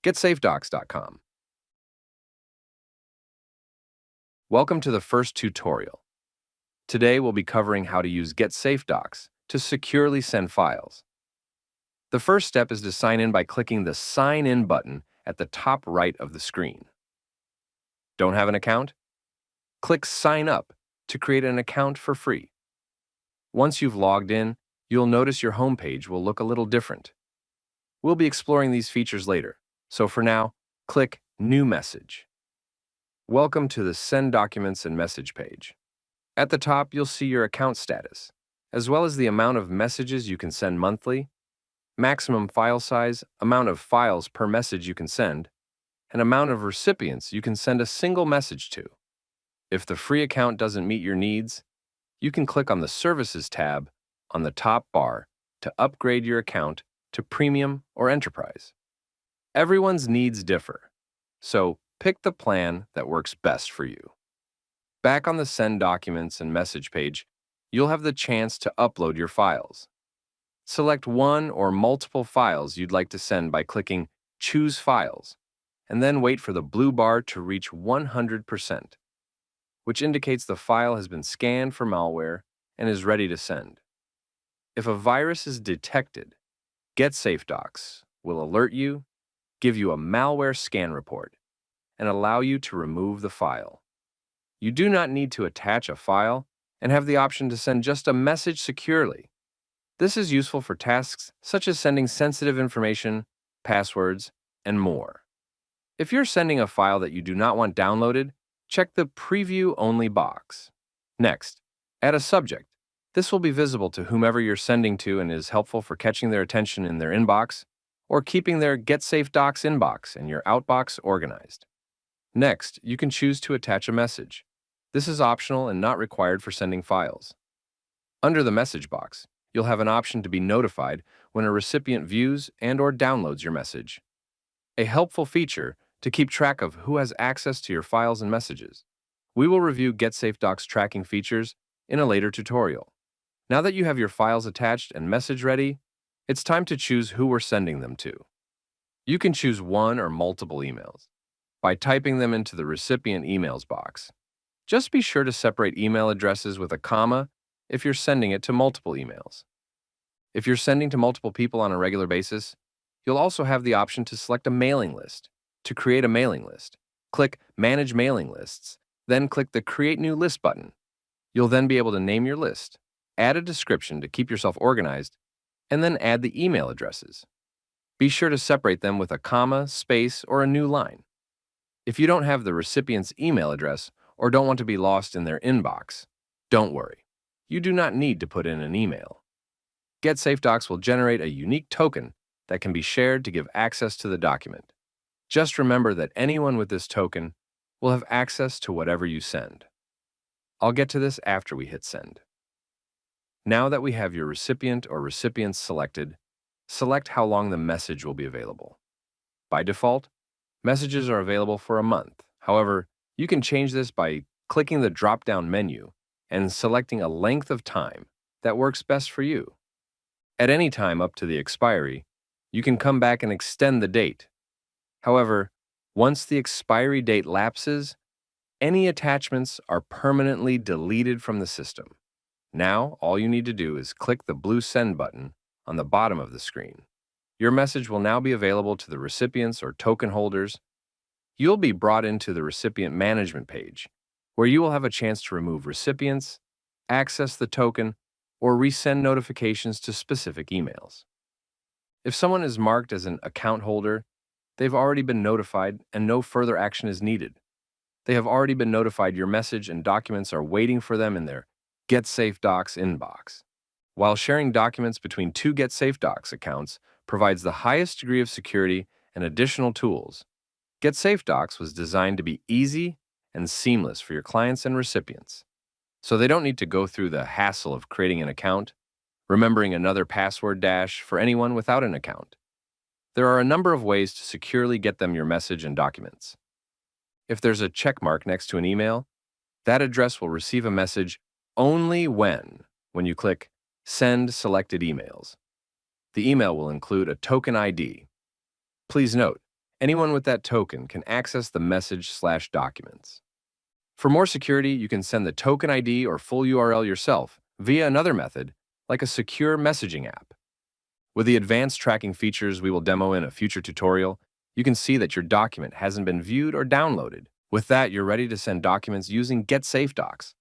GetSafeDocs.com. Welcome to the first tutorial. Today we'll be covering how to use GetSafeDocs to securely send files. The first step is to sign in by clicking the Sign In button at the top right of the screen. Don't have an account? Click Sign Up to create an account for free. Once you've logged in, you'll notice your homepage will look a little different. We'll be exploring these features later, so for now, click New Message. Welcome to the Send Documents and Message page. At the top, you'll see your account status, as well as the amount of messages you can send monthly, maximum file size, amount of files per message you can send, and amount of recipients you can send a single message to. If the free account doesn't meet your needs, you can click on the Services tab on the top bar to upgrade your account to Premium or Enterprise. Everyone's needs differ, so pick the plan that works best for you. Back on the Send Documents and Message page, you'll have the chance to upload your files. Select one or multiple files you'd like to send by clicking Choose Files, and then wait for the blue bar to reach 100%, which indicates the file has been scanned for malware and is ready to send. If a virus is detected, GetSafeDocs will alert you, give you a malware scan report, and allow you to remove the file. You do not need to attach a file and have the option to send just a message securely. This is useful for tasks such as sending sensitive information, passwords, and more. If you're sending a file that you do not want downloaded, check the Preview Only box. Next, add a subject. This will be visible to whomever you're sending to and is helpful for catching their attention in their inbox or keeping their GetSafeDocs inbox and your outbox organized. Next, you can choose to attach a message. This is optional and not required for sending files. Under the message box, you'll have an option to be notified when a recipient views and/or downloads your message. A helpful feature to keep track of who has access to your files and messages. We will review GetSafeDocs tracking features in a later tutorial. Now that you have your files attached and message ready, it's time to choose who we're sending them to. You can choose one or multiple emails by typing them into the recipient emails box. Just be sure to separate email addresses with a comma if you're sending it to multiple emails. If you're sending to multiple people on a regular basis, you'll also have the option to select a mailing list. To create a mailing list, click Manage Mailing Lists, then click the Create New List button. You'll then be able to name your list, add a description to keep yourself organized, and then add the email addresses. Be sure to separate them with a comma, space, or a new line. If you don't have the recipient's email address or don't want to be lost in their inbox, don't worry. You do not need to put in an email. GetSafeDocs will generate a unique token that can be shared to give access to the document. Just remember that anyone with this token will have access to whatever you send. I'll get to this after we hit send. Now that we have your recipient or recipients selected, select how long the message will be available. By default, messages are available for a month. However, you can change this by clicking the drop-down menu and selecting a length of time that works best for you. At any time up to the expiry, you can come back and extend the date. However, once the expiry date lapses, any attachments are permanently deleted from the system. Now, all you need to do is click the blue Send button on the bottom of the screen. Your message will now be available to the recipients or token holders. You'll be brought into the recipient management page, where you will have a chance to remove recipients, access the token, or resend notifications to specific emails. If someone is marked as an account holder, they've already been notified and no further action is needed. They have already been notified your message and documents are waiting for them in their GetSafeDocs inbox. While sharing documents between two GetSafeDocs accounts provides the highest degree of security and additional tools, GetSafeDocs was designed to be easy and seamless for your clients and recipients, so they don't need to go through the hassle of creating an account, remembering another password dash for anyone without an account. There are a number of ways to securely get them your message and documents. If there's a check mark next to an email, that address will receive a message only when you click Send Selected Emails. The email will include a token ID. Please note, Anyone with that token can access the message/documents. For more security, you can send the token ID or full URL yourself via another method, like a secure messaging app. With the advanced tracking features we will demo in a future tutorial, you can see that your document hasn't been viewed or downloaded. With that, you're ready to send documents using GetSafeDocs.